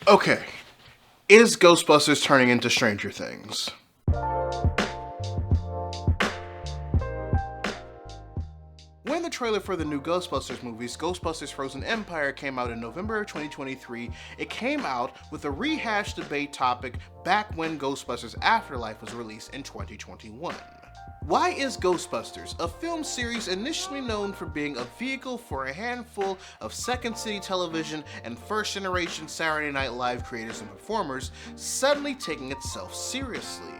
Okay, is Ghostbusters turning into Stranger Things? When the trailer for the new Ghostbusters movies, Ghostbusters Frozen Empire, came out in November of 2023, it came out with a rehashed debate topic back when Ghostbusters Afterlife was released in 2021. Why is Ghostbusters, a film series initially known for being a vehicle for a handful of Second City television and first-generation Saturday Night Live creators and performers, suddenly taking itself seriously?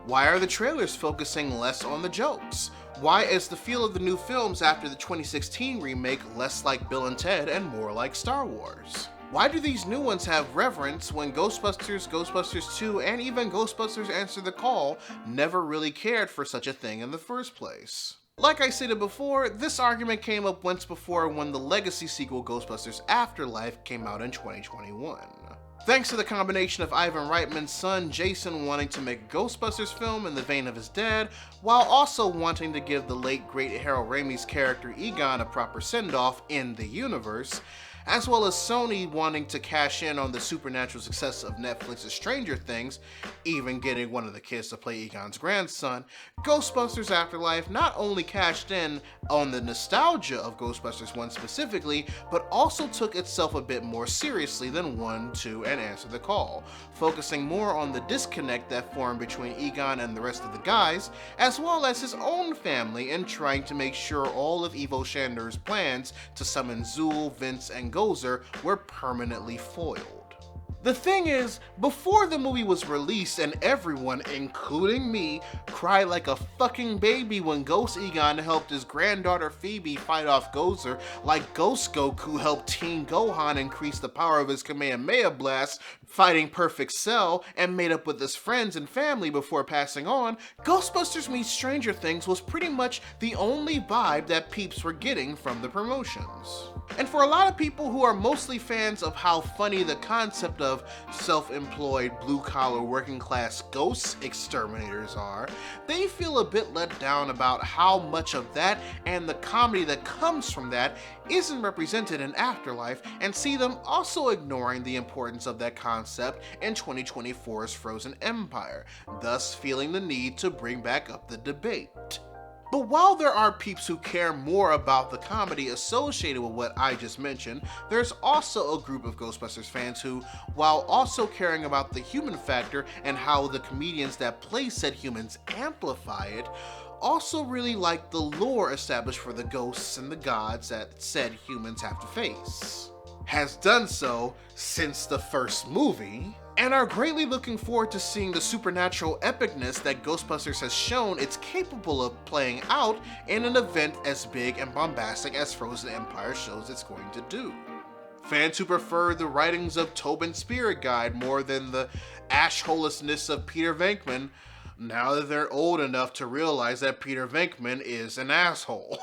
Why are the trailers focusing less on the jokes? Why is the feel of the new films after the 2016 remake less like Bill and Ted and more like Star Wars? Why do these new ones have reverence when Ghostbusters, Ghostbusters 2, and even Ghostbusters Answer the Call never really cared for such a thing in the first place? Like I stated before, this argument came up once before when the legacy sequel Ghostbusters Afterlife came out in 2021. Thanks to the combination of Ivan Reitman's son Jason wanting to make a Ghostbusters film in the vein of his dad, while also wanting to give the late great Harold Rami's character Egon a proper send-off in the universe, as well as Sony wanting to cash in on the supernatural success of Netflix's Stranger Things, even getting one of the kids to play Egon's grandson, Ghostbusters Afterlife not only cashed in on the nostalgia of Ghostbusters 1 specifically, but also took itself a bit more seriously than 1, 2, and Answer the Call, focusing more on the disconnect that formed between Egon and the rest of the guys, as well as his own family, and trying to make sure all of Ivo Shandor's plans to summon Zool, Vince, and Gozer were permanently foiled. The thing is, before the movie was released and everyone, including me, cried like a fucking baby when Ghost Egon helped his granddaughter Phoebe fight off Gozer, like Ghost Goku helped Teen Gohan increase the power of his Kamehameha Blast, fighting Perfect Cell, and made up with his friends and family before passing on, Ghostbusters meets Stranger Things was pretty much the only vibe that peeps were getting from the promotions. And for a lot of people who are mostly fans of how funny the concept of self-employed, blue-collar, working-class ghost exterminators are, they feel a bit let down about how much of that and the comedy that comes from that isn't represented in Afterlife, and see them also ignoring the importance of that concept in 2024's Frozen Empire, thus feeling the need to bring back up the debate. But while there are peeps who care more about the comedy associated with what I just mentioned, there's also a group of Ghostbusters fans who, while also caring about the human factor and how the comedians that play said humans amplify it, also really like the lore established for the ghosts and the gods that said humans have to face, has done so since the first movie, and are greatly looking forward to seeing the supernatural epicness that Ghostbusters has shown it's capable of playing out in an event as big and bombastic as Frozen Empire shows it's going to do. Fans who prefer the writings of Tobin's Spirit Guide more than the ashholelessness of Peter Venkman, now that they're old enough to realize that Peter Venkman is an asshole.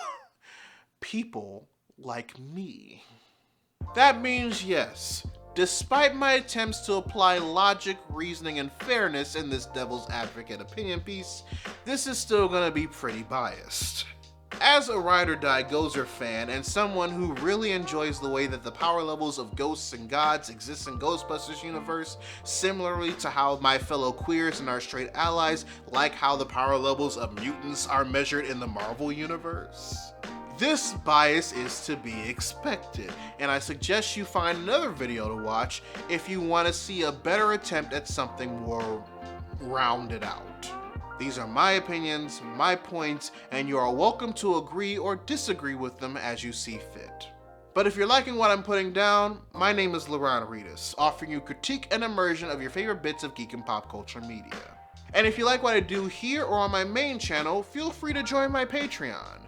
People like me. That means yes, despite my attempts to apply logic, reasoning, and fairness in this devil's advocate opinion piece, this is still gonna be pretty biased. As a ride or die Gozer fan and someone who really enjoys the way that the power levels of ghosts and gods exist in Ghostbusters universe, similarly to how my fellow queers and our straight allies like how the power levels of mutants are measured in the Marvel universe, this bias is to be expected, and I suggest you find another video to watch if you want to see a better attempt at something more rounded out. These are my opinions, my points, and you are welcome to agree or disagree with them as you see fit. But if you're liking what I'm putting down, my name is Readus, offering you critique and immersion of your favorite bits of geek and pop culture media. And if you like what I do here or on my main channel, feel free to join my Patreon,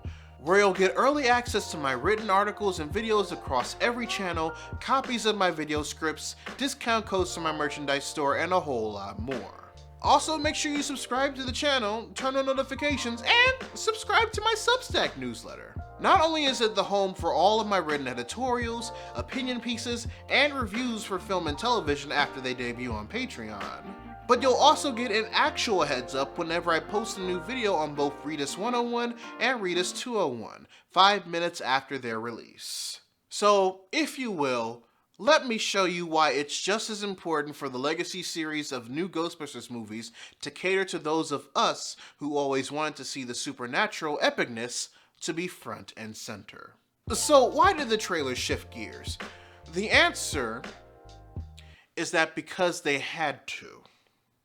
where you'll get early access to my written articles and videos across every channel, copies of my video scripts, discount codes to my merchandise store, and a whole lot more. Also, make sure you subscribe to the channel, turn on notifications, and subscribe to my Substack newsletter. Not only is it the home for all of my written editorials, opinion pieces, and reviews for film and television after they debut on Patreon, but you'll also get an actual heads up whenever I post a new video on both Readus 101 and Readus 201, 5 minutes after their release. So, if you will, Let me show you why it's just as important for the legacy series of new Ghostbusters movies to cater to those of us who always wanted to see the supernatural epicness to be front and center. So why did the trailer shift gears? The answer is that because they had to.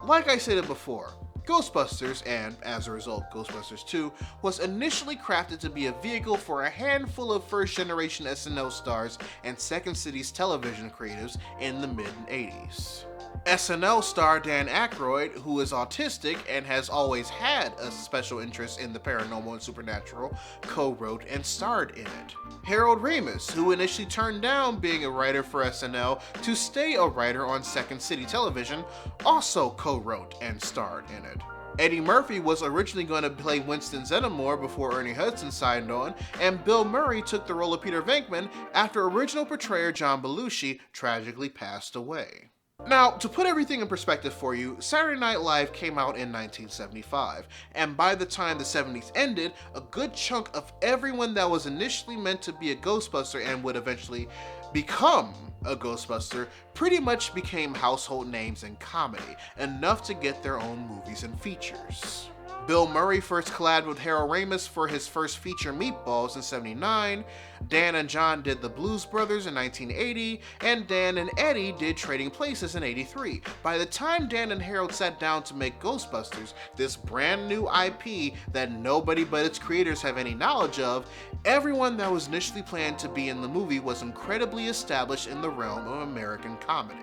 Like I stated before, Ghostbusters, and as a result Ghostbusters 2, was initially crafted to be a vehicle for a handful of first-generation SNL stars and Second City's television creatives in the mid-80s. SNL star Dan Aykroyd, who is autistic and has always had a special interest in the paranormal and supernatural, co-wrote and starred in it. Harold Ramis, who initially turned down being a writer for SNL to stay a writer on Second City Television, also co-wrote and starred in it. Eddie Murphy was originally going to play Winston Zeddemore before Ernie Hudson signed on, and Bill Murray took the role of Peter Venkman after original portrayer John Belushi tragically passed away. Now, to put everything in perspective for you, Saturday Night Live came out in 1975, and by the time the 70s ended, a good chunk of everyone that was initially meant to be a Ghostbuster and would eventually become a Ghostbuster pretty much became household names in comedy, enough to get their own movies and features. Bill Murray first collabed with Harold Ramis for his first feature Meatballs in '79, Dan and John did The Blues Brothers in 1980, and Dan and Eddie did Trading Places in '83. By the time Dan and Harold sat down to make Ghostbusters, this brand new IP that nobody but its creators have any knowledge of, everyone that was initially planned to be in the movie was incredibly established in the realm of American comedy.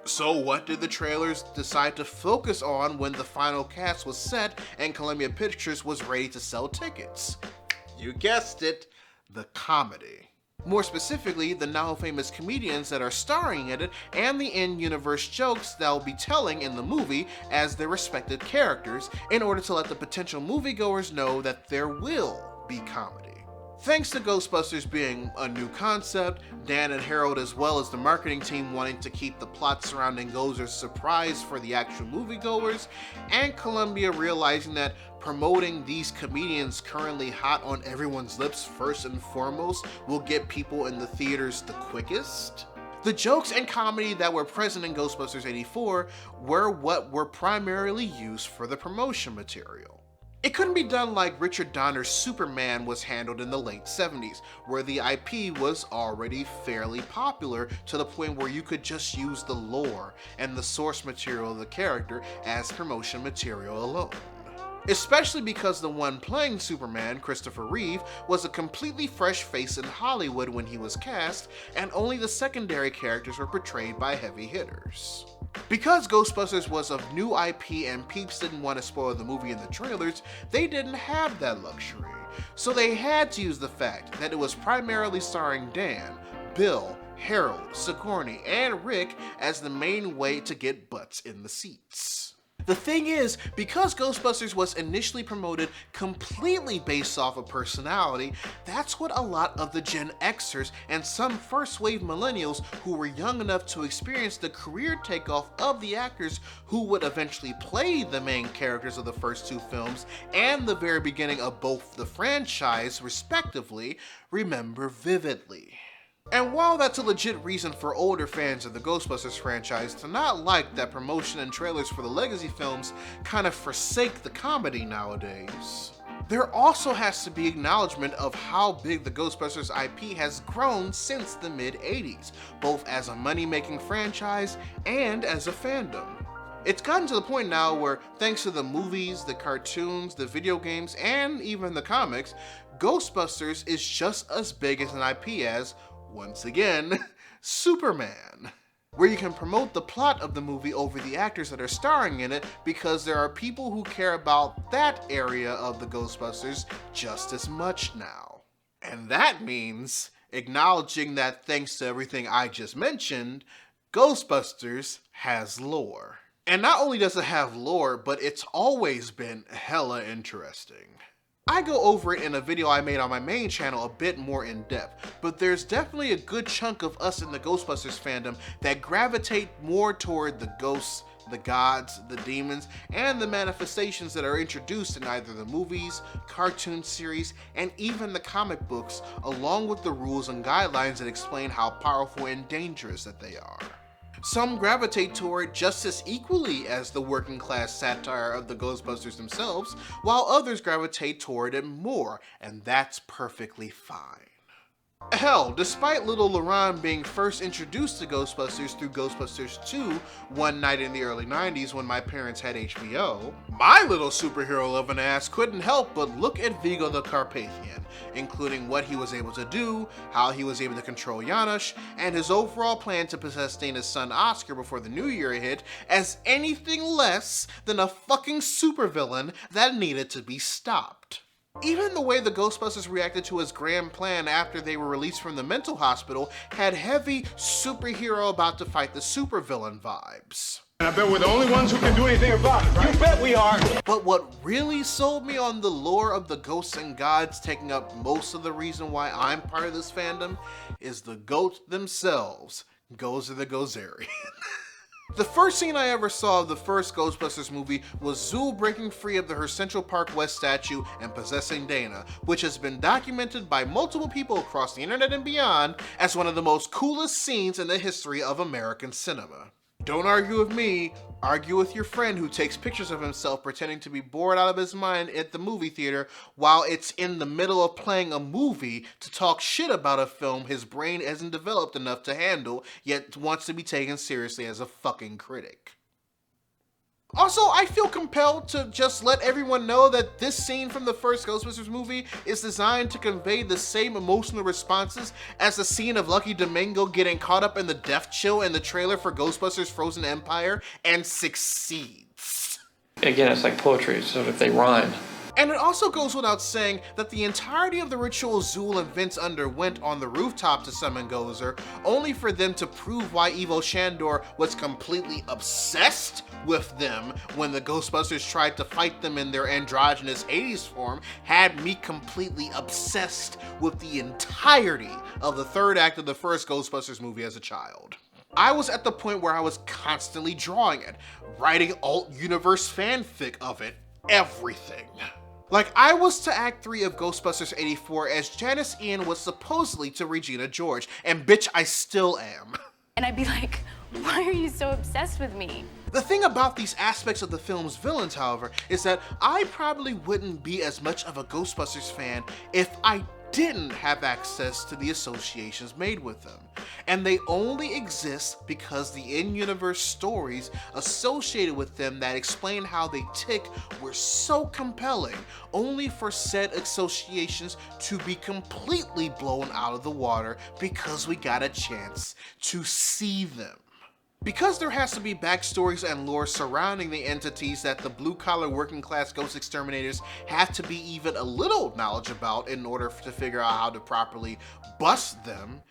So what did the trailers decide to focus on when the final cast was set and Columbia Pictures was ready to sell tickets? You guessed it, the comedy. More specifically, the now famous comedians that are starring in it and the in-universe jokes that will be telling in the movie as their respective characters in order to let the potential moviegoers know that there will be comedy. Thanks to Ghostbusters being a new concept, Dan and Harold as well as the marketing team wanting to keep the plot surrounding Gozer a surprise for the actual moviegoers, and Columbia realizing that promoting these comedians currently hot on everyone's lips first and foremost will get people in the theaters the quickest. The jokes and comedy that were present in Ghostbusters '84 were what were primarily used for the promotion material. It couldn't be done like Richard Donner's Superman was handled in the late 70s, where the IP was already fairly popular to the point where you could just use the lore and the source material of the character as promotion material alone. Especially because the one playing Superman, Christopher Reeve, was a completely fresh face in Hollywood when he was cast, and only the secondary characters were portrayed by heavy hitters. Because Ghostbusters was of new IP and peeps didn't want to spoil the movie in the trailers, they didn't have that luxury. So they had to use the fact that it was primarily starring Dan, Bill, Harold, Sigourney, and Rick as the main way to get butts in the seats. The thing is, because Ghostbusters was initially promoted completely based off of personality, that's what a lot of the Gen Xers and some first-wave millennials who were young enough to experience the career takeoff of the actors who would eventually play the main characters of the first two films and the very beginning of both the franchise, respectively, remember vividly. And while that's a legit reason for older fans of the Ghostbusters franchise to not like that promotion and trailers for the legacy films kind of forsake the comedy nowadays, there also has to be acknowledgement of how big the Ghostbusters IP has grown since the mid-80s, both as a money-making franchise and as a fandom. It's gotten to the point now where, thanks to the movies, the cartoons, the video games, and even the comics, Ghostbusters is just as big as an IP as, once again, Superman, where you can promote the plot of the movie over the actors that are starring in it because there are people who care about that area of the Ghostbusters just as much now. And that means acknowledging that thanks to everything I just mentioned, Ghostbusters has lore. And not only does it have lore, but it's always been hella interesting. I go over it in a video I made on my main channel a bit more in depth, but there's definitely a good chunk of us in the Ghostbusters fandom that gravitate more toward the ghosts the gods, the demons, and the manifestations that are introduced in either the movies, cartoon series, and even the comic books, along with the rules and guidelines that explain how powerful and dangerous that they are. Some gravitate toward just as equally as the working class satire of the Ghostbusters themselves, while others gravitate toward it more, and that's perfectly fine. Hell, despite little Lauren being first introduced to Ghostbusters through Ghostbusters II one night in the early 90s when my parents had HBO, my little superhero loving ass couldn't help but look at Vigo the Carpathian, including what he was able to do, how he was able to control Janusz, and his overall plan to possess Dana's son Oscar before the new year hit as anything less than a fucking supervillain that needed to be stopped. Even the way the Ghostbusters reacted to his grand plan after they were released from the mental hospital had heavy superhero about to fight the supervillain vibes. I bet we're the only ones who can do anything about it, right? You bet we are! But what really sold me on the lore of the ghosts and gods taking up most of the reason why I'm part of this fandom is the goats themselves. Gozer the Gozerian. The first scene I ever saw of the first Ghostbusters movie was Zool breaking free of her Central Park West statue and possessing Dana, which has been documented by multiple people across the internet and beyond as one of the most coolest scenes in the history of American cinema. Don't argue with me, argue with your friend who takes pictures of himself pretending to be bored out of his mind at the movie theater while it's in the middle of playing a movie to talk shit about a film his brain isn't developed enough to handle, yet wants to be taken seriously as a fucking critic. Also, I feel compelled to just let everyone know that this scene from the first Ghostbusters movie is designed to convey the same emotional responses as the scene of Lucky Domingo getting caught up in the death chill in the trailer for Ghostbusters Frozen Empire and succeeds. Again, it's like poetry, so if they rhyme. And it also goes without saying that the entirety of the ritual Zool and Vince underwent on the rooftop to summon Gozer, only for them to prove why Ivo Shandor was completely obsessed with them when the Ghostbusters tried to fight them in their androgynous 80s form, had me completely obsessed with the entirety of the third act of the first Ghostbusters movie as a child. I was at the point where I was constantly drawing it, writing alt-universe fanfic of it, everything. Like, I was to Act 3 of Ghostbusters 84 as Janice Ian was supposedly to Regina George, and bitch, I still am. And I'd be like, why are you so obsessed with me? The thing about these aspects of the film's villains, however, is that I probably wouldn't be as much of a Ghostbusters fan if I didn't have access to the associations made with them. And they only exist because the in-universe stories associated with them that explain how they tick were so compelling, only for said associations to be completely blown out of the water because we got a chance to see them. Because there has to be backstories and lore surrounding the entities that the blue-collar working-class ghost exterminators have to be even a little knowledge about in order to figure out how to properly bust them,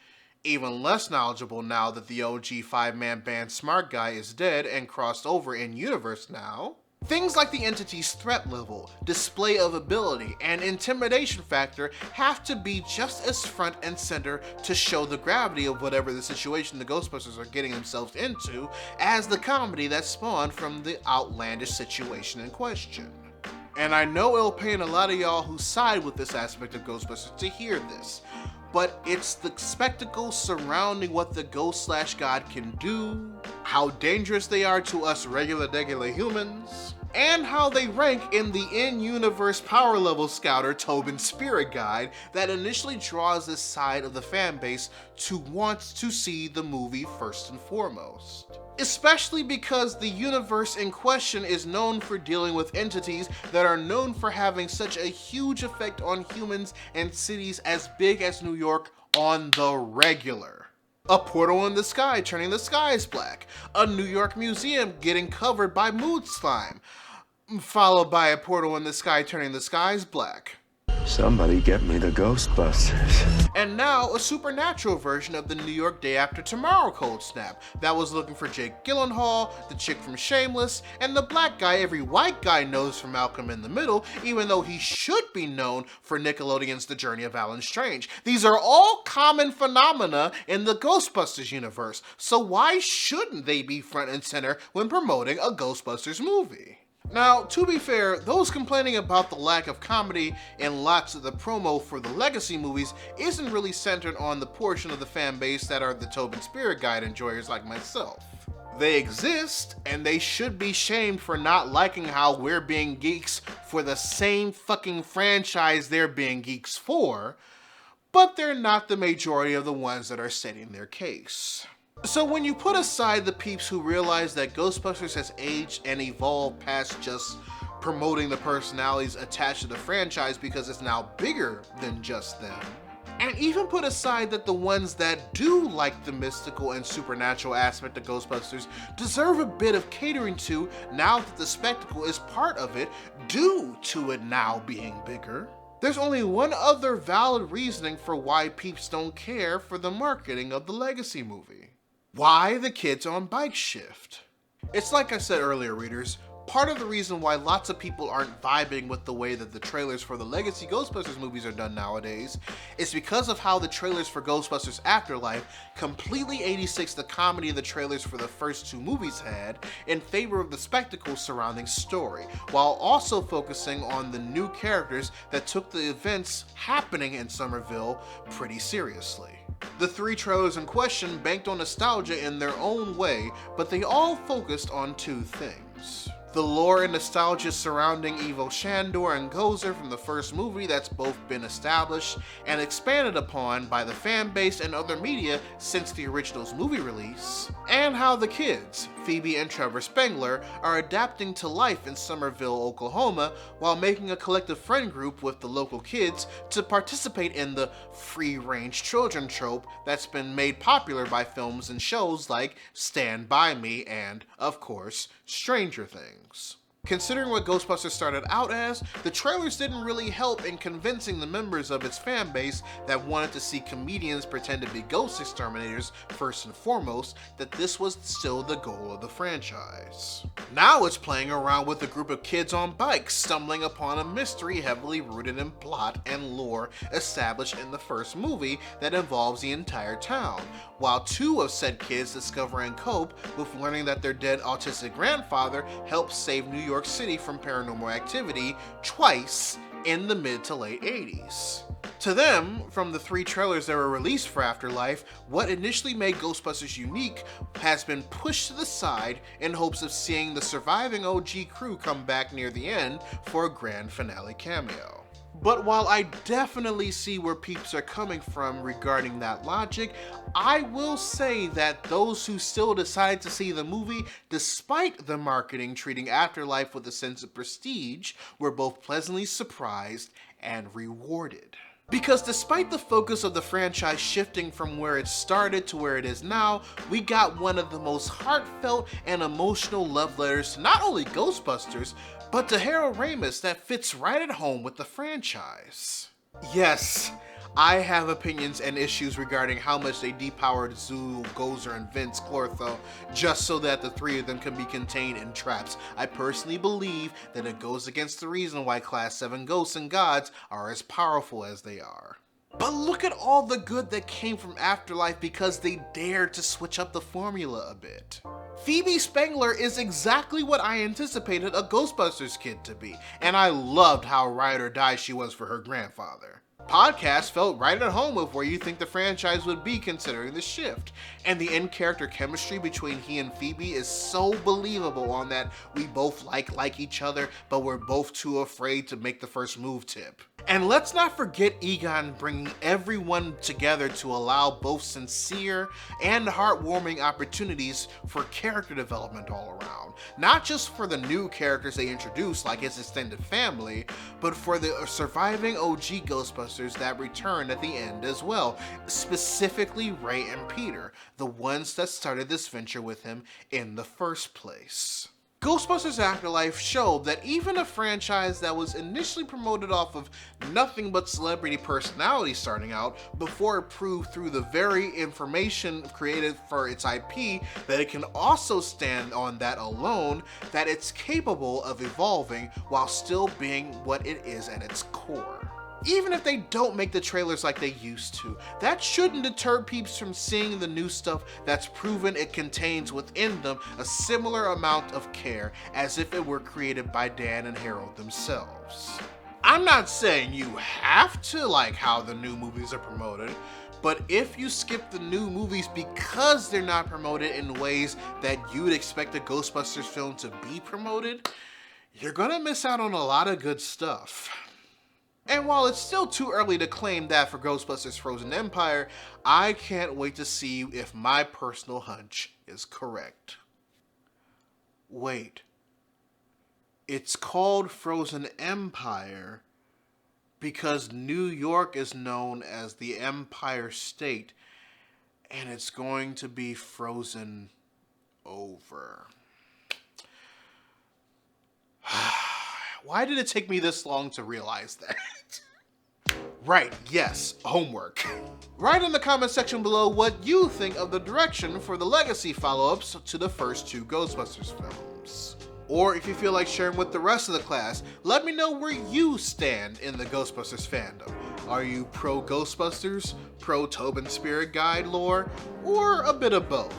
even less knowledgeable now that the OG 5-man band Smart Guy is dead and crossed over in universe now. Things like the entity's threat level, display of ability, and intimidation factor have to be just as front and center to show the gravity of whatever the situation the Ghostbusters are getting themselves into as the comedy that spawned from the outlandish situation in question. And I know it'll pain a lot of y'all who side with this aspect of Ghostbusters to hear this, but it's the spectacle surrounding what the ghost/god can do, how dangerous they are to us regular humans, and how they rank in the in-universe power level scouter Tobin's Spirit Guide that initially draws this side of the fan base to want to see the movie first and foremost. Especially because the universe in question is known for dealing with entities that are known for having such a huge effect on humans and cities as big as New York on the regular. A portal in the sky turning the skies black, a New York museum getting covered by mood slime, followed by a portal in the sky turning the skies black. Somebody get me the Ghostbusters. And now, a supernatural version of the New York Day After Tomorrow cold snap that was looking for Jake Gyllenhaal, the chick from Shameless, and the black guy every white guy knows from Malcolm in the Middle, even though he should be known for Nickelodeon's The Journey of Alan Strange. These are all common phenomena in the Ghostbusters universe, so why shouldn't they be front and center when promoting a Ghostbusters movie? Now, to be fair, those complaining about the lack of comedy in lots of the promo for the Legacy movies isn't really centered on the portion of the fan base that are the Tobin Spirit Guide enjoyers like myself. They exist, and they should be shamed for not liking how we're being geeks for the same fucking franchise they're being geeks for, but they're not the majority of the ones that are stating their case. So when you put aside the peeps who realize that Ghostbusters has aged and evolved past just promoting the personalities attached to the franchise because it's now bigger than just them, and even put aside that the ones that do like the mystical and supernatural aspect of Ghostbusters deserve a bit of catering to now that the spectacle is part of it due to it now being bigger, there's only one other valid reasoning for why peeps don't care for the marketing of the Legacy movie. Why the kids on bike shift? It's like I said earlier, readers, part of the reason why lots of people aren't vibing with the way that the trailers for the Legacy Ghostbusters movies are done nowadays is because of how the trailers for Ghostbusters Afterlife completely 86 the comedy the trailers for the first two movies had in favor of the spectacle surrounding story, while also focusing on the new characters that took the events happening in Somerville pretty seriously. The three trailers in question banked on nostalgia in their own way, but they all focused on two things. The lore and nostalgia surrounding Ivo Shandor and Gozer from the first movie that's both been established and expanded upon by the fan base and other media since the original's movie release, and how the kids, Phoebe and Trevor Spengler, are adapting to life in Somerville, Oklahoma, while making a collective friend group with the local kids to participate in the free-range children trope that's been made popular by films and shows like Stand By Me and, of course, Stranger Things. Considering what Ghostbusters started out as, the trailers didn't really help in convincing the members of its fan base that wanted to see comedians pretend to be ghost exterminators first and foremost that this was still the goal of the franchise. Now it's playing around with a group of kids on bikes stumbling upon a mystery heavily rooted in plot and lore established in the first movie that involves the entire town, while two of said kids discover and cope with learning that their dead autistic grandfather helped save New York City from paranormal activity twice in the mid to late 80s. To them, from the three trailers that were released for Afterlife, what initially made Ghostbusters unique has been pushed to the side in hopes of seeing the surviving OG crew come back near the end for a grand finale cameo. But while I definitely see where peeps are coming from regarding that logic, I will say that those who still decide to see the movie despite the marketing treating Afterlife with a sense of prestige were both pleasantly surprised and rewarded. Because despite the focus of the franchise shifting from where it started to where it is now, we got one of the most heartfelt and emotional love letters to not only Ghostbusters, but to Harold Ramis that fits right at home with the franchise. Yes, I have opinions and issues regarding how much they depowered Zulu, Gozer, and Vince Clortho just so that the three of them can be contained in traps. I personally believe that it goes against the reason why Class 7 ghosts and gods are as powerful as they are. But look at all the good that came from Afterlife because they dared to switch up the formula a bit. Phoebe Spengler is exactly what I anticipated a Ghostbusters kid to be, and I loved how ride or die she was for her grandfather. Podcast felt right at home with where you think the franchise would be considering the shift, and the in-character chemistry between he and Phoebe is so believable on that we both like each other, but we're both too afraid to make the first move tip. And let's not forget Egon bringing everyone together to allow both sincere and heartwarming opportunities for character development all around. Not just for the new characters they introduced like his extended family, but for the surviving OG Ghostbusters that returned at the end as well, specifically Ray and Peter, the ones that started this venture with him in the first place. Ghostbusters Afterlife showed that even a franchise that was initially promoted off of nothing but celebrity personality starting out, before it proved through the very information created for its IP that it can also stand on that alone, that it's capable of evolving while still being what it is at its core. Even if they don't make the trailers like they used to, that shouldn't deter peeps from seeing the new stuff that's proven it contains within them a similar amount of care as if it were created by Dan and Harold themselves. I'm not saying you have to like how the new movies are promoted, but if you skip the new movies because they're not promoted in ways that you'd expect a Ghostbusters film to be promoted, you're gonna miss out on a lot of good stuff. And while it's still too early to claim that for Ghostbusters Frozen Empire, I can't wait to see if my personal hunch is correct. Wait. It's called Frozen Empire because New York is known as the Empire State, and it's going to be frozen over. Why did it take me this long to realize that? Right, yes, homework. Write in the comment section below what you think of the direction for the legacy follow-ups to the first two Ghostbusters films. Or if you feel like sharing with the rest of the class, let me know where you stand in the Ghostbusters fandom. Are you pro Ghostbusters, pro Tobin Spirit Guide lore, or a bit of both?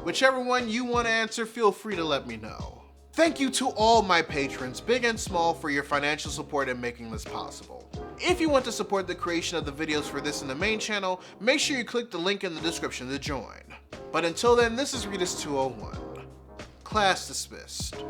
Whichever one you want to answer, feel free to let me know. Thank you to all my patrons, big and small, for your financial support in making this possible. If you want to support the creation of the videos for this in the main channel, make sure you click the link in the description to join. But until then, this is Readus 201. Class dismissed.